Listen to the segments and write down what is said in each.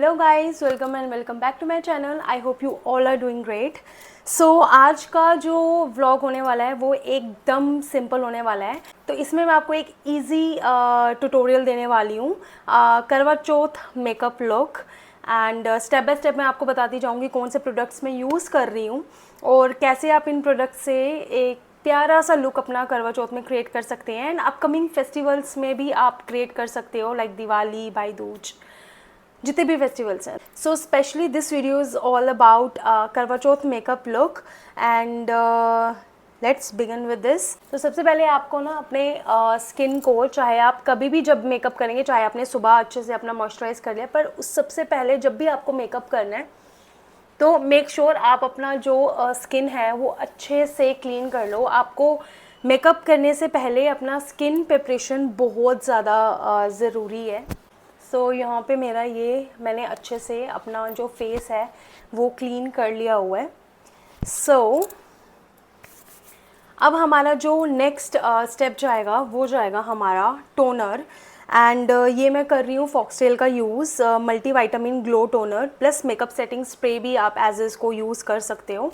Hello guys, welcome and welcome back to my channel. I hope you all are doing great. So आज का जो vlog होने वाला है वो एकदम सिंपल होने वाला है। तो इसमें मैं आपको एक इजी ट्यूटोरियल देने वाली हूँ, Karva Chauth makeup look. And step by step मैं आपको बताती जाऊँगी कौन से प्रोडक्ट्स मैं यूज़ कर रही हूँ और कैसे आप इन प्रोडक्ट्स से एक प्यारा सा लुक अपना करवा चौथ में क्रिएट कर सकते हैं। एंड अपकमिंग फेस्टिवल्स में भी आप क्रिएट कर सकते हो, लाइक दिवाली, भाई दूज, जितने भी फेस्टिवल्स हैं। So specially this video is all about Karva Chauth makeup look and let's begin with this. तो सबसे पहले आपको ना अपने स्किन को, चाहे आप कभी भी जब मेकअप करेंगे, चाहे आपने सुबह अच्छे से अपना मॉइस्चराइज कर लिया, पर उस सबसे पहले जब भी आपको मेकअप करना है तो मेक श्योर आप अपना जो स्किन है वो अच्छे से क्लीन कर लो। आपको मेकअप करने से पहले अपना स्किन प्रिपरेशन बहुत ज़्यादा ज़रूरी है। सो यहाँ पे मेरा मैंने अच्छे से अपना जो फेस है वो क्लीन कर लिया हुआ है। सो अब हमारा जो नेक्स्ट स्टेप जाएगा वो जाएगा हमारा टोनर। एंड ये मैं कर रही हूँ फॉक्सटेल का use, multi vitamin glow toner plus makeup setting spray भी आप एज इज़ को यूज़ कर सकते हो।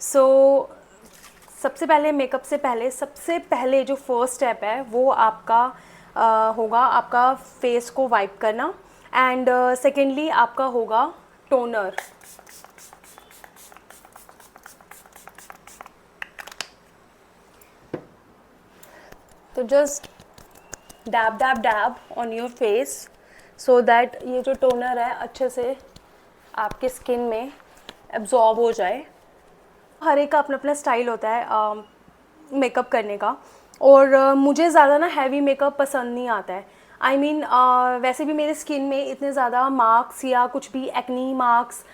सो सबसे पहले मेकअप से पहले सबसे पहले जो फर्स्ट स्टेप है वो आपका होगा आपका फेस को वाइप करना। एंड सेकेंडली आपका होगा टोनर। तो just dab dab dab on your face so that ये जो टोनर है अच्छे से आपके स्किन में एब्जॉर्ब हो जाए। हर एक का अपना अपना स्टाइल होता है मेकअप करने का, और मुझे ज़्यादा ना हैवी मेकअप पसंद नहीं आता है। आई मीन वैसे भी मेरे स्किन में इतने ज़्यादा मार्क्स या कुछ भी एक्नी मार्क्स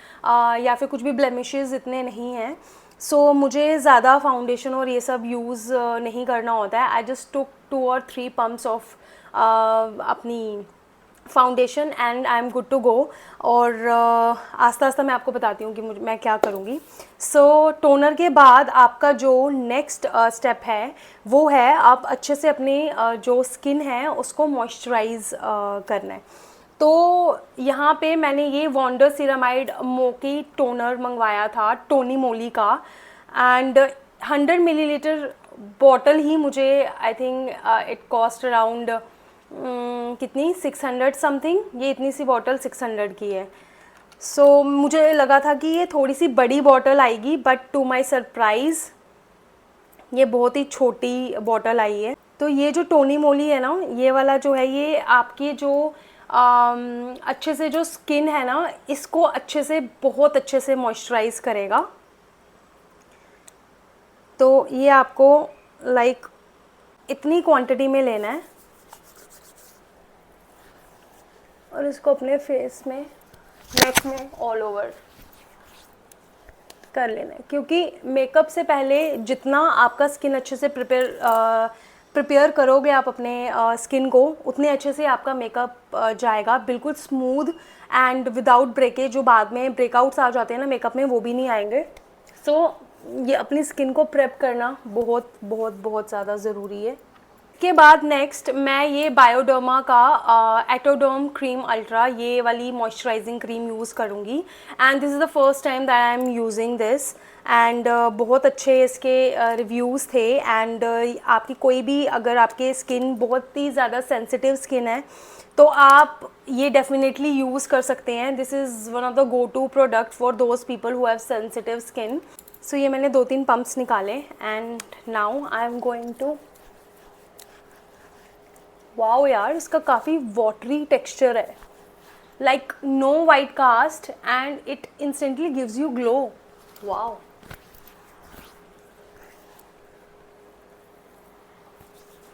या फिर कुछ भी ब्लेमिशेस इतने नहीं हैं। सो मुझे ज़्यादा फाउंडेशन और ये सब यूज़ नहीं करना होता है। आई जस्ट टुक 2 और 3 पम्प्स ऑफ अपनी foundation and I am good to go. और आस्ता आस्ता मैं आपको बताती हूँ कि मैं क्या करूँगी। सो टोनर के बाद आपका जो नेक्स्ट स्टेप है वो है आप अच्छे से अपने जो स्किन है उसको मॉइस्चराइज करना है। तो यहाँ पे मैंने ये वॉन्डर सिरामाइड मोकी टोनर मंगवाया था टोनी मोली का। एंड 100 मिलीलीटर बॉटल ही मुझे I think it cost around कितनी 600 समथिंग। ये इतनी सी बॉटल 600 की है। सो मुझे लगा था कि ये थोड़ी सी बड़ी बॉटल आएगी, बट टू माय सरप्राइज़ ये बहुत ही छोटी बॉटल आई है। तो ये जो टोनी मोली है ना, ये वाला जो है ये आपकी जो अच्छे से जो स्किन है ना इसको अच्छे से बहुत अच्छे से मॉइस्चराइज करेगा। तो ये आपको लाइक इतनी क्वांटिटी में लेना है और इसको अपने फेस में, नेक में, ऑल ओवर कर लेना है। क्योंकि मेकअप से पहले जितना आपका स्किन अच्छे से प्रिपेयर करोगे आप अपने स्किन को, उतने अच्छे से आपका मेकअप जाएगा, बिल्कुल स्मूथ एंड विदाउट ब्रेकेज। जो बाद में ब्रेकआउट्स आ जाते हैं ना मेकअप में, वो भी नहीं आएंगे। सो ये अपनी स्किन को प्रेप करना बहुत बहुत बहुत ज़्यादा ज़रूरी है। के बाद नेक्स्ट मैं ये बायोडर्मा का एटोडर्म क्रीम अल्ट्रा, ये वाली मॉइस्चराइजिंग क्रीम यूज़ करूँगी। And this is the first time that I am using this. And बहुत अच्छे इसके रिव्यूज़ थे। एंड आपकी कोई भी, अगर आपके स्किन बहुत ही ज़्यादा सेंसिटिव स्किन है तो आप ये डेफिनेटली यूज़ कर सकते हैं। This is one of the go to product for those people who have sensitive skin. So ये मैंने 2-3 पम्प्स निकाले and now I am going to, wow यार, इसका काफ़ी वाटरी टेक्सचर है, like no white cast and it instantly gives you glow. Wow,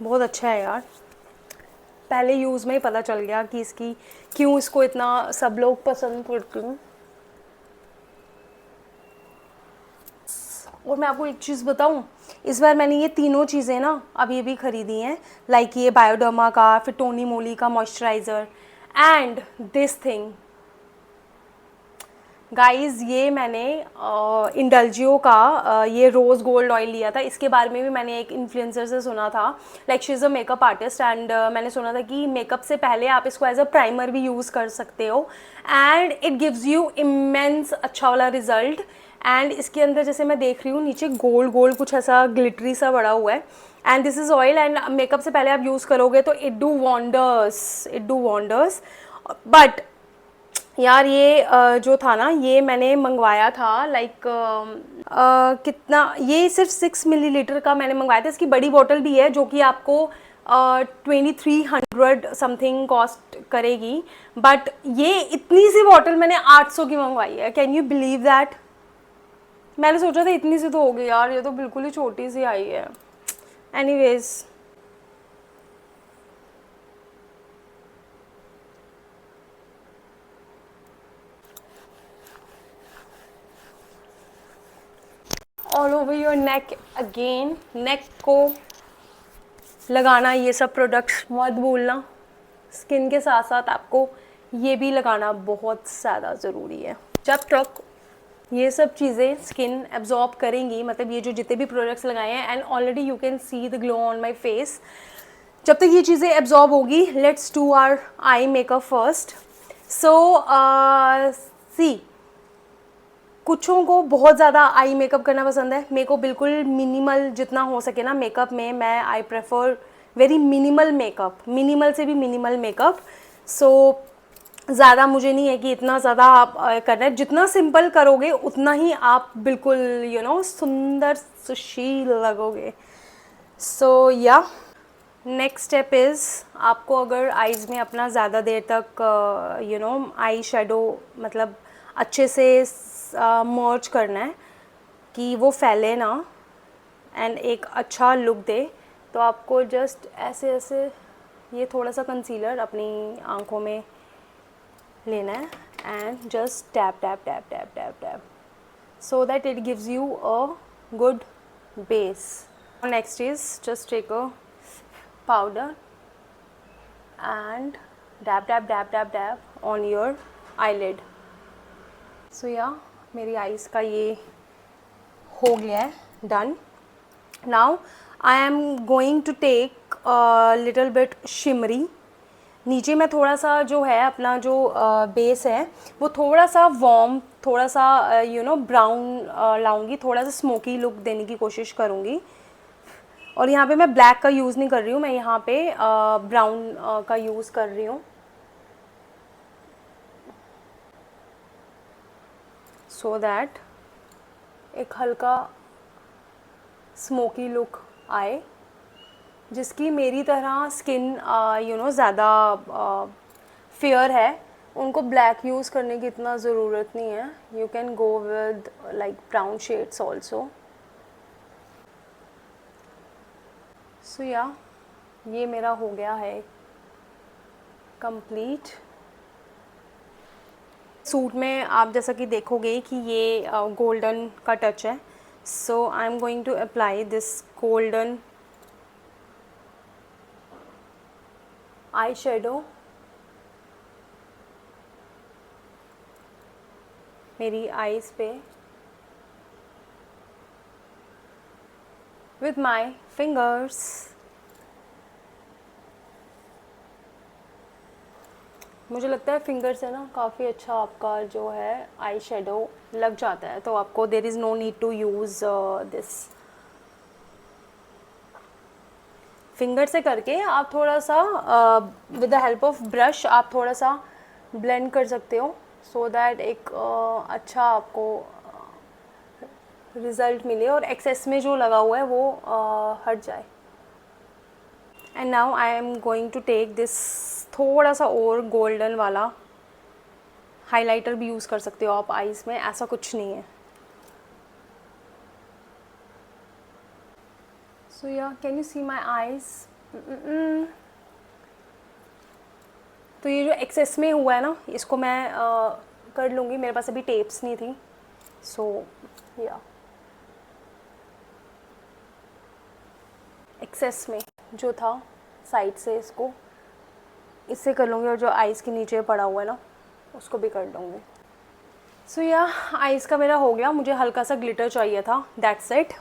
बहुत अच्छा है यार। पहले यूज़ में ही पता चल गया कि क्यों इसको इतना सब लोग पसंद करते हैं। और मैं आपको एक चीज़ बताऊं, इस बार मैंने ये तीनों चीज़ें ना अभी अभी ख़रीदी हैं, लाइक ये बायोडर्मा का, फिर टोनी मोली का moisturiser and this thing. Guys ये मैंने इंडल्जियो का ये रोज़ गोल्ड ऑयल लिया था। इसके बारे में भी मैंने एक इन्फ्लुएंसर से सुना था, like she is a makeup artist, and मैंने सुना था कि मेकअप से पहले आप इसको एज अ प्राइमर भी यूज़ कर सकते हो and it gives you immense अच्छा वाला रिजल्ट। एंड इसके अंदर जैसे मैं देख रही हूँ नीचे गोल्ड गोल्ड कुछ ऐसा ग्लिटरी सा बड़ा हुआ है, and this is oil, and makeup से पहले आप यूज़ करोगे तो इट डू वॉन्डर्स। बट यार ये जो था ना, ये मैंने मंगवाया था लाइक कितना, ये सिर्फ 6 मिलीलीटर का मैंने मंगवाया था। इसकी बड़ी बोतल भी है जो कि आपको 2300 समथिंग कॉस्ट करेगी, बट ये इतनी सी बोतल मैंने 800 की मंगवाई है। Can you believe that? मैंने सोचा था इतनी सी तो होगी यार, ये तो बिल्कुल ही छोटी सी आई है। Anyways, all over your neck again. Neck को लगाना ये सब प्रोडक्ट्स मत भूलना। स्किन के साथ साथ आपको ये भी लगाना बहुत ज़्यादा ज़रूरी है। जब तक ये सब चीज़ें स्किन एब्जॉर्ब करेंगी, मतलब ये जो जितने भी प्रोडक्ट्स लगाए हैं, and already you can see the glow on my face, जब तक ये चीज़ें एब्जॉर्ब होगी, let's do our eye makeup first. So see, कुछों को बहुत ज़्यादा आई मेकअप करना पसंद है, मेरे को बिल्कुल मिनिमल जितना हो सके ना मेकअप में, मैं I prefer very minimal makeup, minimal से भी मिनिमल मेकअप। सो ज़्यादा मुझे नहीं है कि इतना ज़्यादा आप करना है, जितना सिंपल करोगे उतना ही आप बिल्कुल सुंदर सुशील लगोगे। सो या नेक्स्ट स्टेप इज़, आपको अगर आईज़ में अपना ज़्यादा देर तक आई शेडो मतलब अच्छे से मर्ज करना है कि वो फैले ना एंड एक अच्छा लुक दे, तो आपको जस्ट ऐसे ऐसे ये थोड़ा सा कंसीलर अपनी आँखों में लेना है and just tap tap tap tap tap tap, so that it gives you a good base. Next is just take a powder and dab dab dab dab dab on your eyelid. So yeah, मेरी eyes का ये हो गया है done. Now I am going to take little bit shimmery. नीचे मैं थोड़ा सा जो है अपना जो बेस है वो थोड़ा सा वार्म, थोड़ा सा ब्राउन लाऊंगी, थोड़ा सा स्मोकी लुक देने की कोशिश करूँगी। और यहाँ पे मैं ब्लैक का यूज़ नहीं कर रही हूँ, मैं यहाँ पे ब्राउन का यूज़ कर रही हूँ, सो दैट एक हल्का स्मोकी लुक आए, जिसकी मेरी तरह स्किन ज़्यादा फेयर है, उनको ब्लैक यूज़ करने की इतना ज़रूरत नहीं है। You can go with like brown shades also. So yeah ये मेरा हो गया है कंप्लीट। सूट में आप जैसा कि देखोगे कि ये गोल्डन का टच है, so I am going to apply this golden eye shadow मेरी आईज़ पे with my fingers. मुझे लगता है फिंगर से ना काफ़ी अच्छा आपका जो है आई शेडो लग जाता है, तो आपको there is no need to use this. Finger से करके आप थोड़ा सा with the help of brush आप थोड़ा सा ब्लेंड कर सकते हो, सो दैट एक अच्छा आपको रिज़ल्ट मिले और एक्सेस में जो लगा हुआ है वो हट जाए। And now I am going to take this थोड़ा सा और गोल्डन वाला हाइलाइटर भी यूज़ कर सकते हो आप आईज़ में, ऐसा कुछ नहीं है। So yeah can you see my eyes? तो ये जो एक्सेस में हुआ है ना, इसको मैं कर लूँगी, मेरे पास अभी टेप्स नहीं थी, सो या एक्सेस में जो था साइड से इसको इससे कर लूँगी, और जो आइज़ के नीचे पड़ा हुआ है ना उसको भी कर लूँगी। सो या आइज़ का मेरा हो गया, मुझे हल्का सा ग्लिटर चाहिए था, that's it.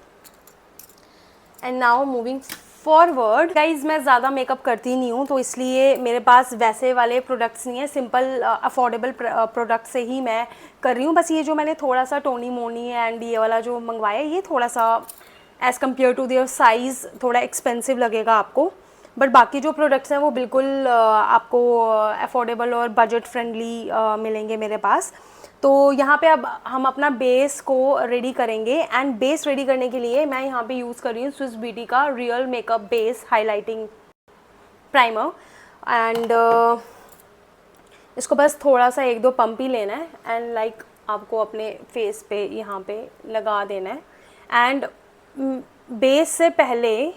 And now moving forward guys, मैं ज़्यादा मेकअप करती नहीं हूँ, तो इसलिए मेरे पास वैसे वाले प्रोडक्ट्स नहीं है, सिंपल अफोर्डेबल प्रोडक्ट से ही मैं कर रही हूँ। बस ये जो मैंने थोड़ा सा टोनी मोनी एंड ये वाला जो मंगवाया है, ये थोड़ा सा as compare to their size थोड़ा एक्सपेंसिव लगेगा आपको, बट बाकी जो प्रोडक्ट्स हैं वो बिल्कुल आपको अफोर्डेबल और बजट फ्रेंडली मिलेंगे मेरे पास। तो यहाँ पे अब हम अपना बेस को रेडी करेंगे, एंड बेस रेडी करने के लिए मैं यहाँ पे यूज़ कर रही हूँ स्विस ब्यूटी का real makeup base highlighting primer. And इसको बस थोड़ा सा 1-2 पंप ही लेना है, एंड लाइक आपको अपने फेस पे यहाँ पे लगा देना है। एंड बेस से पहले,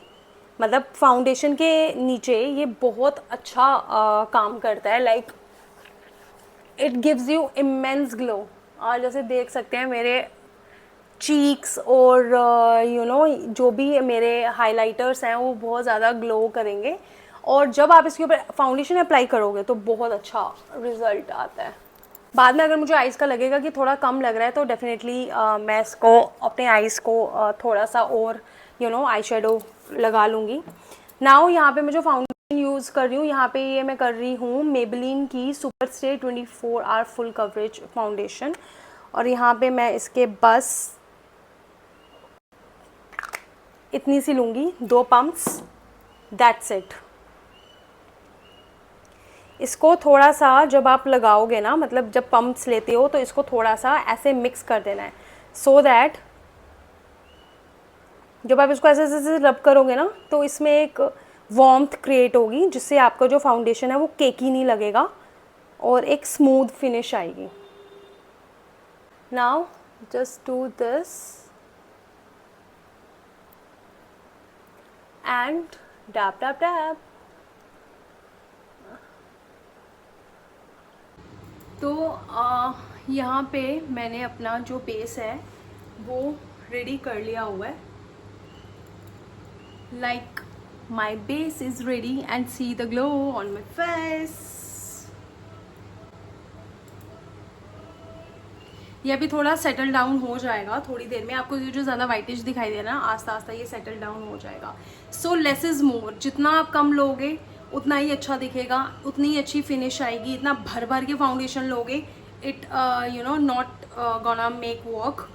मतलब फाउंडेशन के नीचे, ये बहुत अच्छा काम करता है, like it gives you immense glow. और जैसे देख सकते हैं मेरे चीक्स और यू नो जो भी मेरे हाइलाइटर्स हैं वो बहुत ज़्यादा ग्लो करेंगे, और जब आप इसके ऊपर फाउंडेशन अप्लाई करोगे तो बहुत अच्छा रिज़ल्ट आता है। बाद में अगर मुझे आइज़ का लगेगा कि थोड़ा कम लग रहा है तो डेफिनेटली मैं इसको अपने आइज़ को थोड़ा सा और यू नो आई शेडो लगा लूँगी। नाउ यहाँ पे मैं जो फाउंडेशन यूज़ कर रही हूँ, यहाँ पे ये मैं कर रही हूँ मेबेलिन की super stay 24 hour full coverage foundation, और यहाँ पे मैं इसके बस इतनी सी लूँगी, 2 पम्प्स, दैट्स इट। इसको थोड़ा सा जब आप लगाओगे ना, मतलब जब पम्प्स लेते हो तो इसको थोड़ा सा ऐसे मिक्स कर देना है, सो दैट जब आप इसको ऐसे ऐसे रब करोगे ना तो इसमें एक वार्मथ क्रिएट होगी, जिससे आपका जो फाउंडेशन है वो केकी नहीं लगेगा और एक स्मूथ फिनिश आएगी। Now just do this and dab dab dab. तो यहाँ पे मैंने अपना जो बेस है वो रेडी कर लिया हुआ है, like my base is ready and C the glow on my face. ये अभी थोड़ा सेटल डाउन हो जाएगा थोड़ी देर में, आपको ये जो ज़्यादा वाइटिश दिखाई दे रहा है ना, आस्ता आस्ता ये सेटल डाउन हो जाएगा। सो लेस इज़ मोर, जितना आप कम लोगे उतना ही अच्छा दिखेगा, उतनी ही अच्छी फिनिश आएगी। इतना भर भर के फाउंडेशन लोगे, it you know not gonna make work.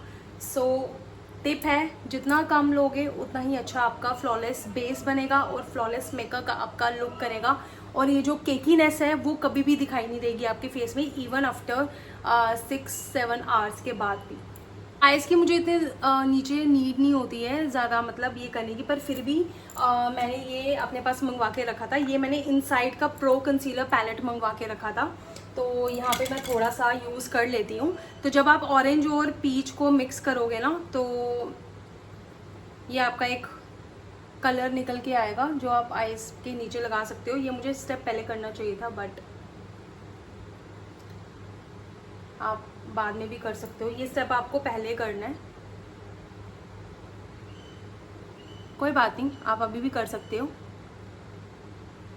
So tip है, जितना कम लोगे उतना ही अच्छा आपका फ्लॉलेस बेस बनेगा और फ्लॉलेस मेकअप आपका लुक करेगा, और ये जो केकीनेस है वो कभी भी दिखाई नहीं देगी आपके फेस में, इवन आफ्टर 6-7 आवर्स के बाद भी। आइज़ की मुझे इतने नीचे नीड नहीं होती है ज़्यादा, मतलब ये करने की, पर फिर भी मैंने ये अपने पास मंगवा के रखा था। ये मैंने इनसाइड का प्रो कंसीलर पैलेट मंगवा के रखा था, तो यहाँ पे मैं थोड़ा सा यूज़ कर लेती हूँ। तो जब आप ऑरेंज और पीच को मिक्स करोगे ना तो ये आपका एक कलर निकल के आएगा जो आप आइज़ के नीचे लगा सकते हो। ये मुझे स्टेप पहले करना चाहिए था, बट आप बाद में भी कर सकते हो। ये स्टेप आपको पहले करना है, कोई बात नहीं, आप अभी भी कर सकते हो।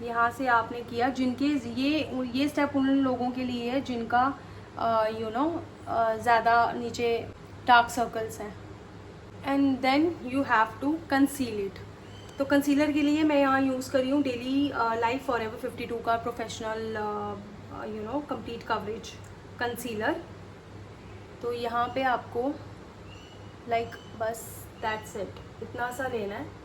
यहाँ से आपने किया, जिनके ये स्टेप उन लोगों के लिए है जिनका यू नो ज़्यादा नीचे डार्क सर्कल्स हैं। And then you have to conceal it. तो कंसीलर के लिए मैं यहाँ यूज़ कर रही हूँ डेली लाइफ फॉरएवर 52 का professional you know complete coverage concealer. तो यहाँ पे आपको लाइक बस दैट्स इट, इतना सा लेना है।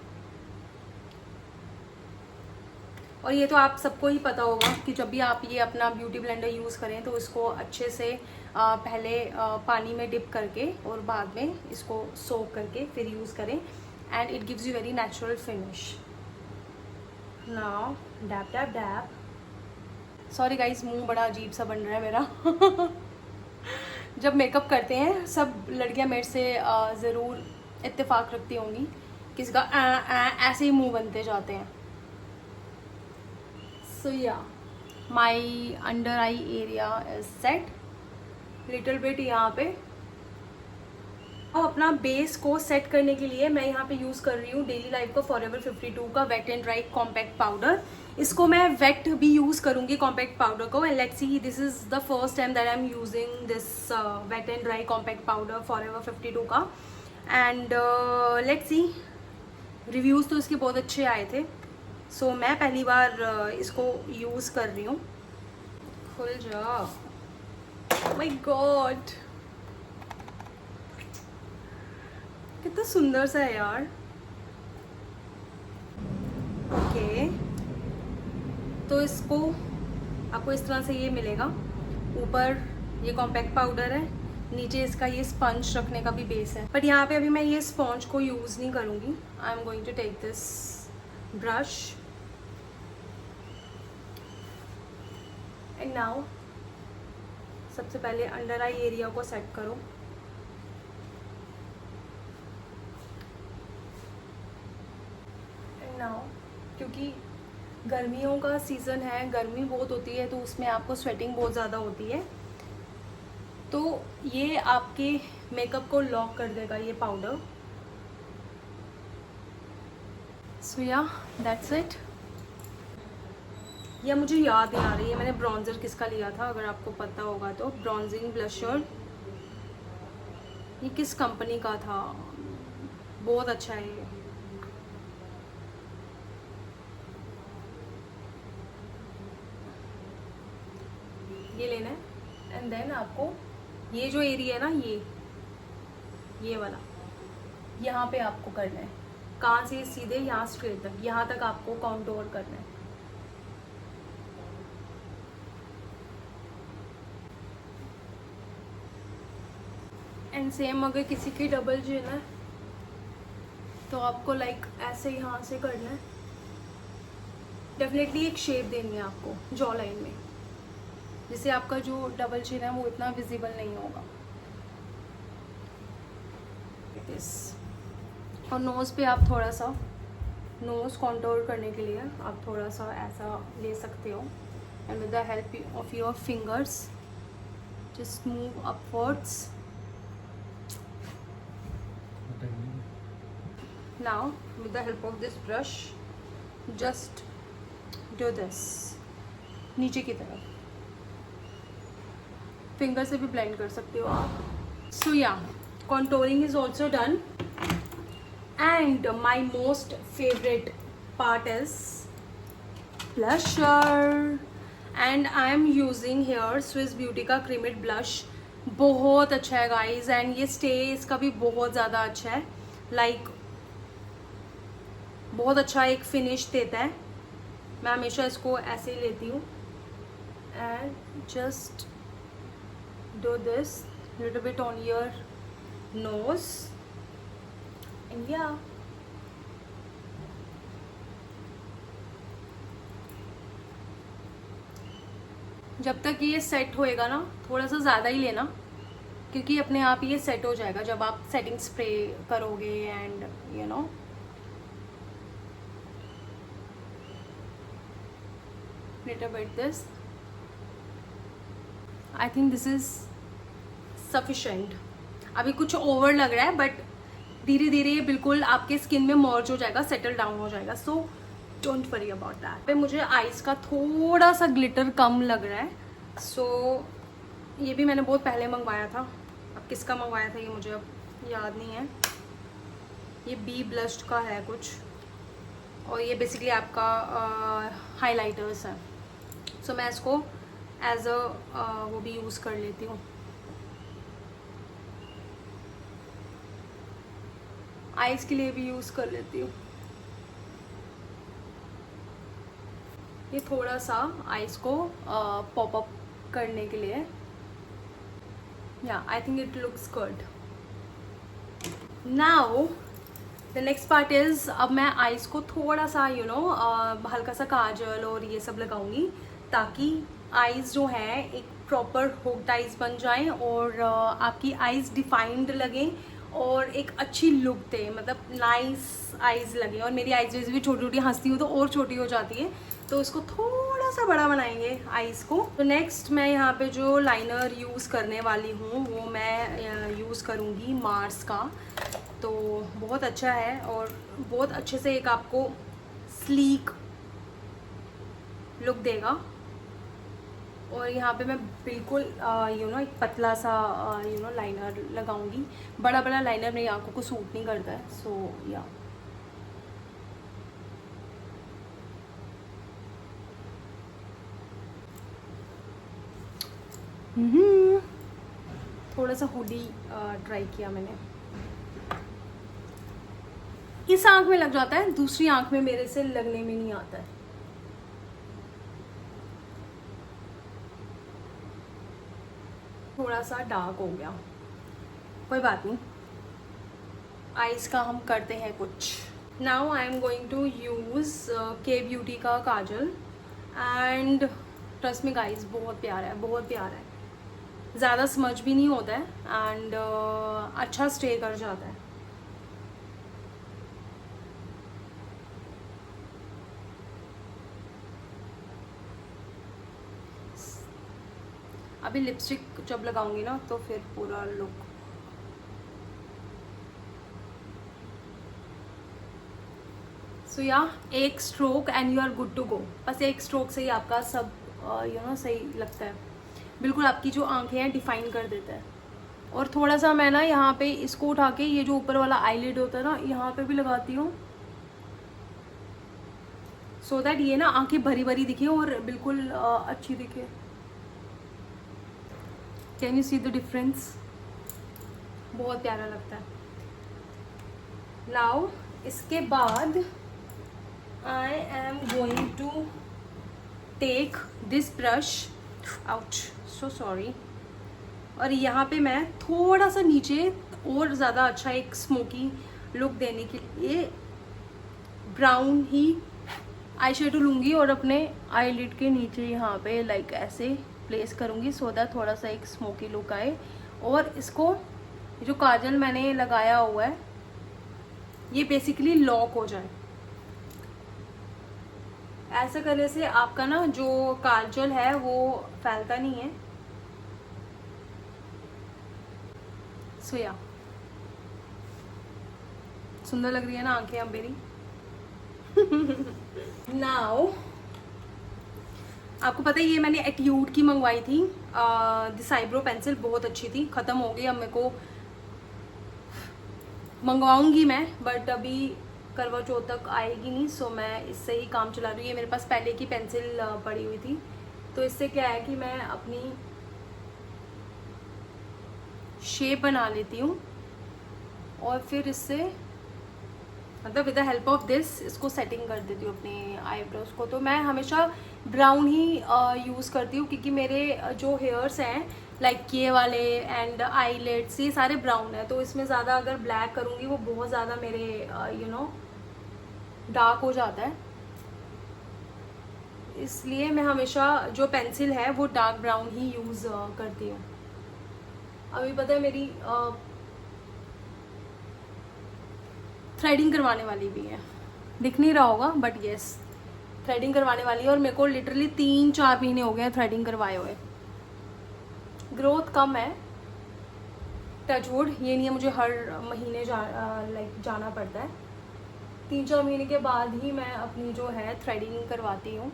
और ये तो आप सबको ही पता होगा कि जब भी आप ये अपना ब्यूटी ब्लेंडर यूज़ करें तो इसको अच्छे से पहले पानी में डिप करके और बाद में इसको सोक करके फिर यूज़ करें, and it gives you very natural finish. Now dab dab dab. Sorry guys, मुंह बड़ा अजीब सा बन रहा है मेरा जब मेकअप करते हैं सब लड़कियां मेरे से ज़रूर इत्तेफाक रखती होंगी, किसी का ऐसे ही मुंह बनते जाते हैं। सो या my under eye area is set little bit यहाँ पे। अपना बेस को सेट करने के लिए मैं यहाँ पे यूज़ कर रही हूँ डेली लाइफ का फॉरएवर 52 का wet and dry compact powder. इसको मैं वेट भी यूज़ करूँगी कॉम्पैक्ट पाउडर को। And let's see, this is the first time that I am using this wet and dry compact powder forever 52 का। And let's C, reviews तो इसके बहुत अच्छे आए थे। सो मैं पहली बार इसको यूज़ कर रही हूँ। खुल जा, माय गॉड, कितना सुंदर सा है यार। ओके, तो इसको आपको इस तरह से ये मिलेगा। ऊपर ये कॉम्पैक्ट पाउडर है, नीचे इसका ये स्पंज रखने का भी बेस है। बट यहाँ पे अभी मैं ये स्पंज को यूज़ नहीं करूँगी। I am going to take this brush and now सबसे पहले अंडर आई एरिया को सेट करो। नाउ क्योंकि गर्मियों का सीज़न है, गर्मी बहुत होती है, तो उसमें आपको स्वेटिंग बहुत ज़्यादा होती है, तो ये आपके मेकअप को लॉक कर देगा ये पाउडर। सो या दैट्स इट। या मुझे याद नहीं आ रही है मैंने ब्रॉन्जर किसका लिया था, अगर आपको पता होगा तो। ब्रॉन्जिंग ब्लशर, ये किस कंपनी का था, बहुत अच्छा है ये लेना है। एंड देन आपको ये जो एरिया है ना, ये वाला, यहाँ पे आपको करना है। कहाँ से सीधे यहाँ स्ट्रेट तक, यहाँ तक आपको कॉन्टोर करना है। एंड सेम अगर किसी की डबल चिन है तो आपको लाइक ऐसे यहाँ से करना है। डेफिनेटली एक शेप देनी है आपको जॉ लाइन में, जिससे आपका जो डबल चिन है वो इतना विजिबल नहीं होगा। और नोज़ पे आप थोड़ा सा नोज़ कॉन्टोर करने के लिए आप थोड़ा सा ऐसा ले सकते हो। And with the help of your fingers just move upwards. Now with the help of this brush just do this, नीचे की तरफ फिंगर से भी ब्लेंड कर सकते हो आप। सो या contouring is also done and my most favorite part is blusher and I am using here Swiss Beauty का Creamit blush। बहुत अच्छा है गाइज एंड ये स्टे इसका भी बहुत ज़्यादा अच्छा है, लाइक बहुत अच्छा एक फिनिश देता है। मैं हमेशा इसको ऐसे ही लेती हूँ and just do this little bit on your nose and या जब तक ये सेट होएगा ना, थोड़ा सा ज़्यादा ही लेना, क्योंकि अपने आप ये सेट हो जाएगा जब आप सेटिंग स्प्रे करोगे। And you know little bit this, I think this is sufficient। अभी कुछ ओवर लग रहा है बट धीरे धीरे ये बिल्कुल आपके स्किन में मर्ज हो जाएगा, सेटल डाउन हो जाएगा। So don't worry about that. पे मुझे आईज का थोड़ा सा ग्लिटर कम लग रहा है, सो ये भी मैंने बहुत पहले मंगवाया था। अब किसका मंगवाया था ये मुझे अब याद नहीं है। ये बी ब्लश्ड का है कुछ, और ये बेसिकली आपका हाइलाइटर्स है। सो मैं इसको एज अ वो भी यूज़ कर लेती हूँ। आईज के लिए भी यूज़ कर लेती हूँ। ये थोड़ा सा आईज को पॉप अप करने के लिए। या I think it looks good. Now the next part is, अब मैं आईज को थोड़ा सा हल्का सा काजल और ये सब लगाऊंगी, ताकि आईज जो है एक प्रॉपर हुक्ड आईज बन जाएं और आपकी आईज डिफाइंड लगे और एक अच्छी लुक दे, मतलब नाइस आईज लगे। और मेरी आईज वैसे भी छोटी छोटी, हंसती हूँ तो और छोटी हो जाती है, तो इसको थोड़ा सा बड़ा बनाएंगे आईज को। तो नेक्स्ट मैं यहाँ पे जो लाइनर यूज़ करने वाली हूँ वो मैं यूज़ यूज़ करूँगी मार्स का, तो बहुत अच्छा है और बहुत अच्छे से एक आपको स्लीक लुक देगा। और यहाँ पे मैं बिल्कुल एक पतला सा लाइनर लगाऊंगी। बड़ा बड़ा लाइनर मेरी आंखों को सूट नहीं करता है, सो या थोड़ा सा हुडी ट्राई किया मैंने। इस आंख में लग जाता है, दूसरी आंख में मेरे से लगने में नहीं आता है। थोड़ा सा डार्क हो गया, कोई बात नहीं, आईज का हम करते हैं कुछ। Now I am going to use Kay Beauty का काजल एंड ट्रस्ट मी गाइस, बहुत प्यारा है, बहुत प्यारा है। ज़्यादा स्मज भी नहीं होता है एंड अच्छा स्टे कर जाता है। अभी लिपस्टिक जब लगाऊंगी ना तो फिर पूरा लुक। सो या एक stroke and you are good to go. बस एक स्ट्रोक से ही आपका सब सही लगता है, बिल्कुल आपकी जो आंखें हैं डिफाइन कर देता है। और थोड़ा सा मैं ना यहाँ पे इसको उठा के ये जो ऊपर वाला आईलिड होता है ना, यहाँ पे भी लगाती हूँ, सो दैट ये ना आंखें भरी भरी दिखे और बिल्कुल अच्छी दिखे। Can you see the difference? बहुत प्यारा लगता है। नाउ इसके बाद I am going to take this brush out, so sorry, और यहाँ पे मैं थोड़ा सा नीचे और ज़्यादा अच्छा एक स्मोकी लुक देने के लिए ब्राउन ही आई शेडो लूँगी और अपने आईलिड के नीचे यहाँ पे लाइक ऐसे प्लेस करूँगी, सो दैट थोड़ा सा एक स्मोकी लुक आए। और इसको जो काजल मैंने लगाया हुआ है ये बेसिकली लॉक हो जाए। ऐसा करने से आपका ना जो काजल है वो फैलता नहीं है। सो या सुंदर लग रही है ना आंखें अब मेरी। नाउ आपको पता है ये मैंने एट्यूड की मंगवाई थी, दिस आईब्रो पेंसिल बहुत अच्छी थी, ख़त्म हो गई, अब मेरे को मंगवाऊंगी मैं, बट अभी करवा चौथ तक आएगी नहीं, सो मैं इससे ही काम चला रही हूँ। ये मेरे पास पहले की पेंसिल पड़ी हुई थी, तो इससे क्या है कि मैं अपनी शेप बना लेती हूँ और फिर इससे मतलब with the help of this इसको सेटिंग कर देती हूँ अपने आईब्रोज को। तो मैं हमेशा ब्राउन ही यूज़ करती हूँ क्योंकि मेरे जो हेयर्स हैं लाइक ये वाले एंड आईलेट्स ये सारे ब्राउन है, तो इसमें ज़्यादा अगर ब्लैक करूँगी वो बहुत ज़्यादा मेरे डार्क हो जाता है। इसलिए मैं हमेशा जो पेंसिल है वो डार्क ब्राउन ही यूज़ करती हूँ। अभी पता है मेरी थ्रेडिंग करवाने वाली भी है, दिख नहीं रहा होगा बट येस थ्रेडिंग करवाने वाली है और मेरे को लिटरली 3-4 महीने हो गए थ्रेडिंग करवाए हुए। ग्रोथ कम है, टचवुड, ये नहीं है मुझे हर महीने जाना पड़ता है। 3-4 महीने के बाद ही मैं अपनी जो है थ्रेडिंग करवाती हूँ।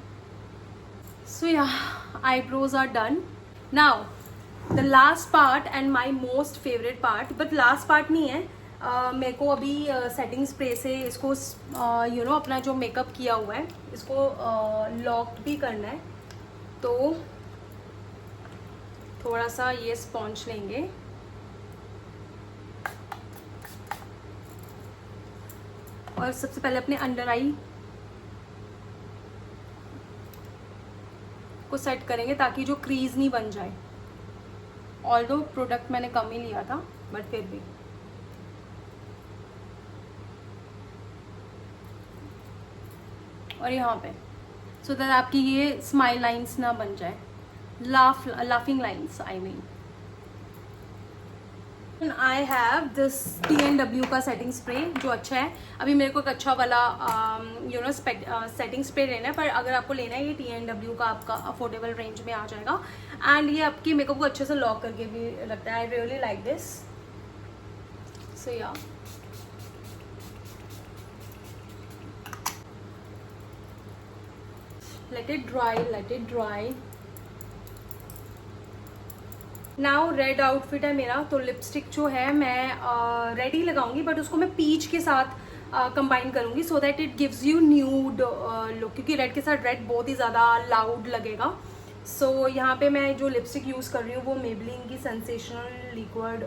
So yeah eyebrows are done. Now the last part and my most favourite part, but last part नहीं है, मेरे को अभी सेटिंग स्प्रे से इसको अपना जो मेकअप किया हुआ है इसको लॉक भी करना है। तो थोड़ा सा ये स्पॉन्ज लेंगे और सबसे पहले अपने अंडर आई को सेट करेंगे ताकि जो क्रीज नहीं बन जाए। ऑल्दो प्रोडक्ट मैंने कम ही लिया था बट फिर भी और यहाँ पे सो दैट आपकी ये स्माइल लाइंस ना बन जाए, laughing lines I mean. I have this TNW का सेटिंग स्प्रे जो अच्छा है। अभी मेरे को एक अच्छा वाला सेटिंग स्प्रे लेना है, पर अगर आपको लेना है ये TNW का आपका अफोर्डेबल रेंज में आ जाएगा एंड ये आपकी मेकअप को अच्छे से लॉक करके भी लगता है। I really like this. So yeah let it dry. Now red outfit है मेरा, तो लिपस्टिक जो है मैं रेड ही लगाऊंगी, बट उसको मैं पीच के साथ कंबाइन करूंगी so that it gives you nude look, क्योंकि रेड के साथ रेड बहुत ही ज़्यादा लाउड लगेगा. सो यहाँ पे मैं जो लिपस्टिक यूज़ कर रही हूँ वो मेबलिन की सेंसेशनल लिक्विड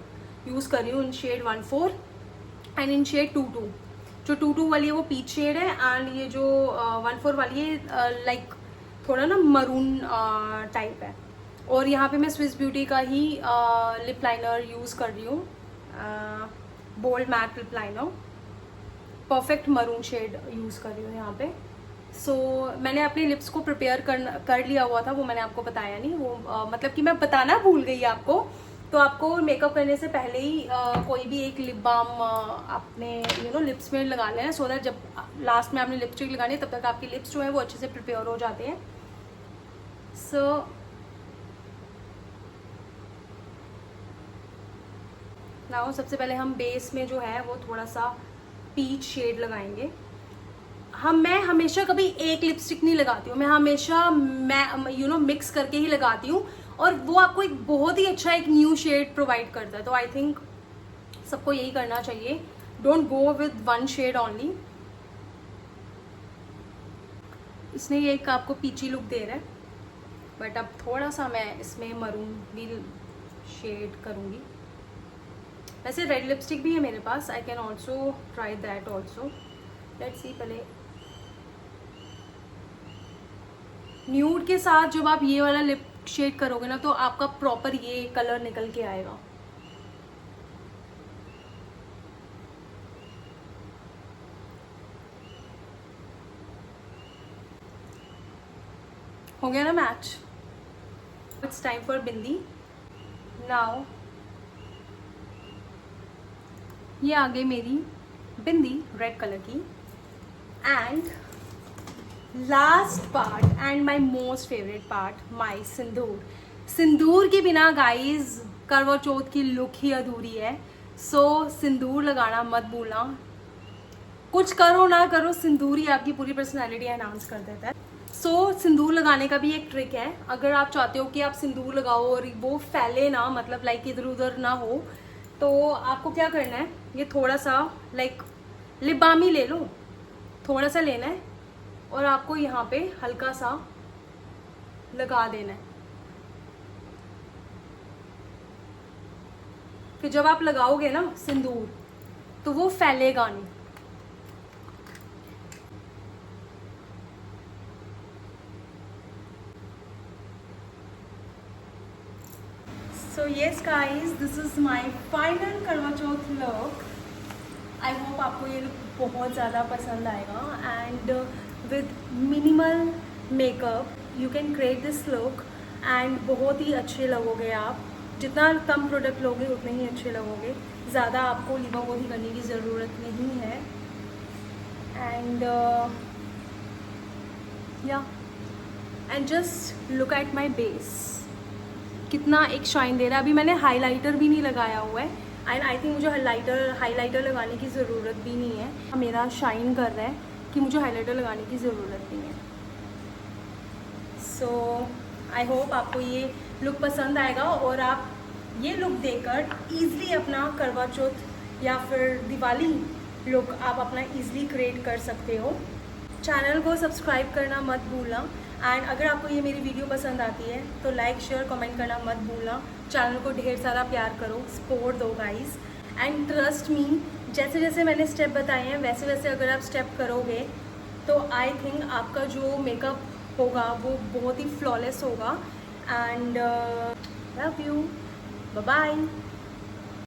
यूज़ कर रही हूँ इन शेड 14 एंड इन शेड 22. जो 22 वाली है वो पीच शेड है, एंड ये जो 14 वाली है लाइक थोड़ा ना मरून टाइप है. और यहाँ पे मैं स्विस ब्यूटी का ही लिप लाइनर यूज़ कर रही हूँ, bold matte lip liner, perfect maroon shade use कर रही हूँ यहाँ पे. सो मैंने अपने लिप्स को प्रिपेयर कर लिया हुआ था, वो मैंने आपको बताया नहीं, वो मतलब कि मैं बताना भूल गई आपको. तो आपको मेकअप करने से पहले ही कोई भी एक लिप बाम आपने लिप्स में लगा लेना, सो दैट जब लास्ट में आपने लिपस्टिक लगानी है तब तक आपके लिप्स जो है वो अच्छे से प्रिपेयर हो जाते हैं. सो नाउ सबसे पहले हम बेस में जो है वो थोड़ा सा पीच शेड लगाएंगे. मैं हमेशा कभी एक लिपस्टिक नहीं लगाती हूँ, मैं हमेशा मिक्स करके ही लगाती हूँ, और वो आपको एक बहुत ही अच्छा एक न्यू शेड प्रोवाइड करता है. तो आई थिंक सबको यही करना चाहिए, don't go with one shade only. इसने ये एक आपको पीची लुक दे रहा है, बट अब थोड़ा सा मैं इसमें मरून भी शेड करूँगी. वैसे रेड लिपस्टिक भी है मेरे पास, I can also try that also. Let's see. पहले न्यूड के साथ जब आप ये वाला लिप शेड करोगे ना तो आपका प्रॉपर ये कलर निकल के आएगा. हो गया ना match. It's time for bindi. Now ये आ गई मेरी बिंदी रेड कलर की. And last part and my most favourite part, my sindoor. Sindoor के बिना गाइज करवा चौथ की लुक ही अधूरी है. सो सिंदूर लगाना मत भूलना. कुछ करो ना करो, सिंदूर ही आपकी पूरी पर्सनैलिटी एनहांस कर देता है. सो सिंदूर लगाने का भी एक ट्रिक है. अगर आप चाहते हो कि आप सिंदूर लगाओ और वो फैले ना, मतलब लाइक इधर उधर ना हो, तो आपको क्या करना है, ये थोड़ा सा लाइक लिप बाम ही ले लो, थोड़ा सा लेना है और आपको यहाँ पे हल्का सा लगा देना है. फिर जब आप लगाओगे ना सिंदूर तो वो फैलेगा नहीं. So yes guys, this is my final करवा चौथ look. I hope आपको ये लुक बहुत ज़्यादा पसंद आएगा. And with minimal makeup you can create this look and बहुत ही अच्छे लगोगे आप. जितना कम प्रोडक्ट लोगे उतने ही अच्छे लगोगे. ज़्यादा आपको लिबा वोही करने की ज़रूरत नहीं है. एंड या and just look at my base, कितना एक शाइन दे रहा है. अभी मैंने हाइलाइटर भी नहीं लगाया हुआ है, एंड आई थिंक मुझे हाइलाइटर लगाने की ज़रूरत भी नहीं है. मेरा शाइन कर रहा है कि मुझे हाइलाइटर लगाने की ज़रूरत नहीं है. सो आई होप आपको ये लुक पसंद आएगा और आप ये लुक देखकर ईज़िली अपना करवा चौथ या फिर दिवाली लुक आप अपना ईज़िली क्रिएट कर सकते हो. चैनल को सब्सक्राइब करना मत भूलना. एंड अगर आपको ये मेरी वीडियो पसंद आती है तो लाइक शेयर कमेंट करना मत भूलना. चैनल को ढेर सारा प्यार करो, सपोर्ट दो गाइस. एंड ट्रस्ट मी, जैसे जैसे मैंने स्टेप बताए हैं वैसे वैसे अगर आप स्टेप करोगे तो आई थिंक आपका जो मेकअप होगा वो बहुत ही फ्लॉलेस होगा. And love you, bye bye.